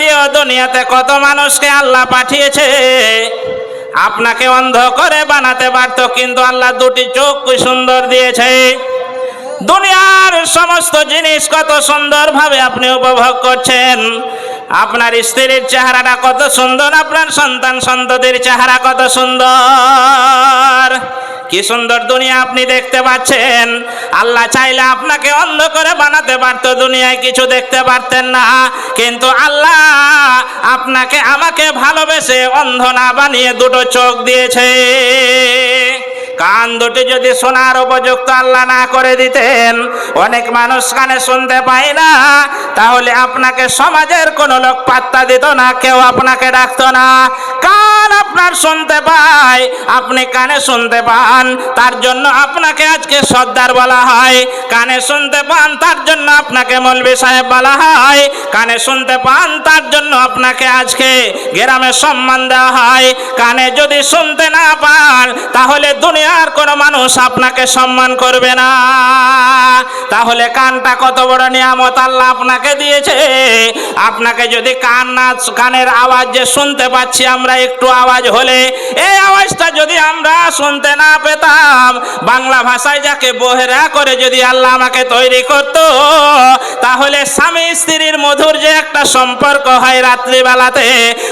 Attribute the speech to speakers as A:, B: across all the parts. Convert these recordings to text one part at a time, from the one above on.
A: দিয়েও দুনিয়াতে কত মানুষকে আল্লাহ পাঠিয়েছে। আপনাকে অন্ধ করে বানাতে পারত, কিন্তু আল্লাহ দুটি চোখ কি সুন্দর দিয়েছে। দুনিয়ার সমস্ত জিনিস কত সুন্দরভাবে আপনি উপভোগ করছেন। আপনার স্ত্রীর চেহারাটা কত সুন্দর, আপনার সন্তান সন্ততির চেহারা কত সুন্দর, কি সুন্দর দুনিয়া আপনি দেখতে পাচ্ছেন। আল্লাহ চাইলে আপনাকে অন্ধ করে বানাতে পারতো, দুনিয়ায় কিছু দেখতে পারতেন না, কিন্তু আল্লাহ আপনাকে আমাকে ভালোবেসে অন্ধ না বানিয়ে দুটো চোখ দিয়েছে। কান দুটি যদি শোনার উপযুক্ত আল্লাহ না করে দিতেন, অনেক মানুষ কানে শুনতে পায় না, তাহলে আপনাকে সমাজের কোনো লোক পাত্তা দিত না, কেউ আপনাকে ডাকতো না। কান আপনার শুনতে পায়, আপনি কানে শুনতে পান, তার জন্য আপনাকে আজকে সর্দার বলা হয়। কানে শুনতে পান, তার জন্য আপনাকে মৌলভী সাহেব বলা হয়। কানে শুনতে পান, তার জন্য আপনাকে আজকে গ্রামে সম্মান দেওয়া হয়। কানে যদি শুনতে না পান, তাহলে দুনিয়ার কোনো মানুষ আপনাকে সম্মান করবে না। তাহলে কানটা কত বড় নিয়ামত আল্লাহ আপনাকে দিয়েছে। আপনাকে যদি কানের আওয়াজ যে শুনতে পাচ্ছি আমরা, একটু আওয়াজ হলে, এই আওয়াজটা যদি আমরা শুনতে না পেতাম, বাংলা ভাষায় যাকে বহেরা করে যদি আল্লাহ আমাকে তৈরি করত, তাহলে স্বামী স্ত্রীর মধুর যে একটা সম্পর্ক হয় রাত্রিবেলাতে,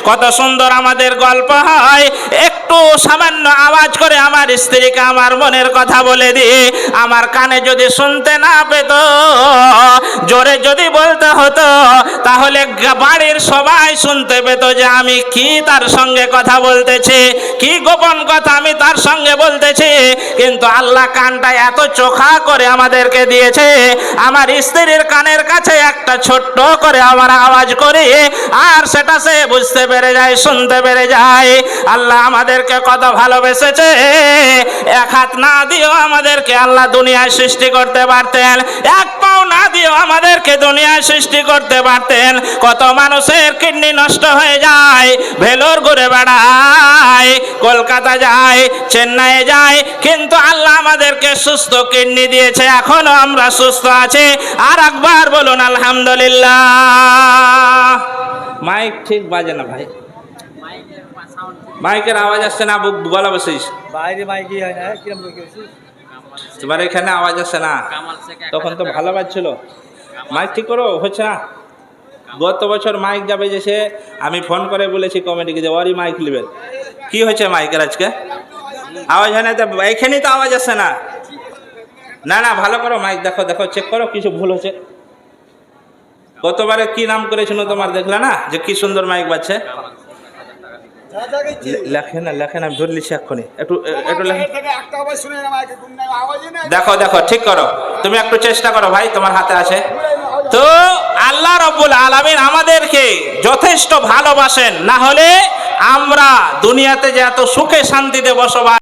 A: কত সুন্দর আমাদের গল্প হয়। একটু সামান্য আওয়াজ করে আমার স্ত্রীকে আমার মনের কথা বলে দিই, আমার কানে যদি শুনতে না পেত, জোরে যদি বলতে হতো, তাহলে বাড়ির সবাই শুনতে পেত যে আমি কি তার সঙ্গে কথা বলতেছি, কি গোপন কথা আমি তার সঙ্গে বলতেছি। কিন্তু আল্লাহ কানটা এত চোখা করে আমাদেরকে দিয়েছে, আমার স্ত্রীর কানের কাছে একটা ছোট্ট করে আমার আওয়াজ করি, আর সেটা সে বুঝতে পেরে যায়, শুনতে পেরে যায়। আল্লাহ আমাদেরকে কত ভালোবেসেছে। এক হাত না দিয়েও আমাদেরকে আল্লাহ দুনিয়ায় সৃষ্টি করতে পারতেন, এক পাও না দিয়েও আমাদেরকে দুনিয়ায় সৃষ্টি করতে পারতেন। কত মানুষের কিডনি নষ্ট হয়ে যায়, ভেলোর ঘুরে বেড়ায়, কলকাতা যায়, চেন্নাই যায়, কিন্তু আল্লাহ আমাদেরকে সুস্থ কিডনি দিয়েছে, এখনো আমরা সুস্থ আছি। আর একবার বলুন আলহামদুলিল্লাহ। মাইক ঠিক বাজে না ভাই, মাইকের আওয়াজ আসছে না, গলা বসিস
B: বাইরে মাইকই হয় না, কিরম বলছিস?
A: তোমার এখানে আওয়াজ আসছে না, তখন তো ভালো বাজছিল। মাইক ঠিক করো, হচ্ছে না। গত বছর মাইক যাবে যে সে, আমি ফোন করে বলেছি কমিটিকে যে ওরই মাইক নেবেন। কি হয়েছে মাইকের আজকে আওয়াজ হয় না? তো এখানেই তো আওয়াজ আসছে না। না না, ভালো করো মাইক, দেখো দেখো, চেক করো, কিছু ভুল হচ্ছে। গতবারে কি নাম করেছিল তোমার, দেখলে না যে কি সুন্দর মাইক বাজছে। লেখে না, লেখে না, আমি ধরে লিখছি এক্ষুনি, একটু একটু লেখে। দেখো দেখো, ঠিক করো, তুমি একটু চেষ্টা করো ভাই, তোমার হাতে আছে তো। আল্লাহ রাব্বুল আলামিন আমাদেরকে যথেষ্ট ভালোবাসেন, না হলে আমরা দুনিয়াতে যে এত সুখে শান্তিতে বসবাস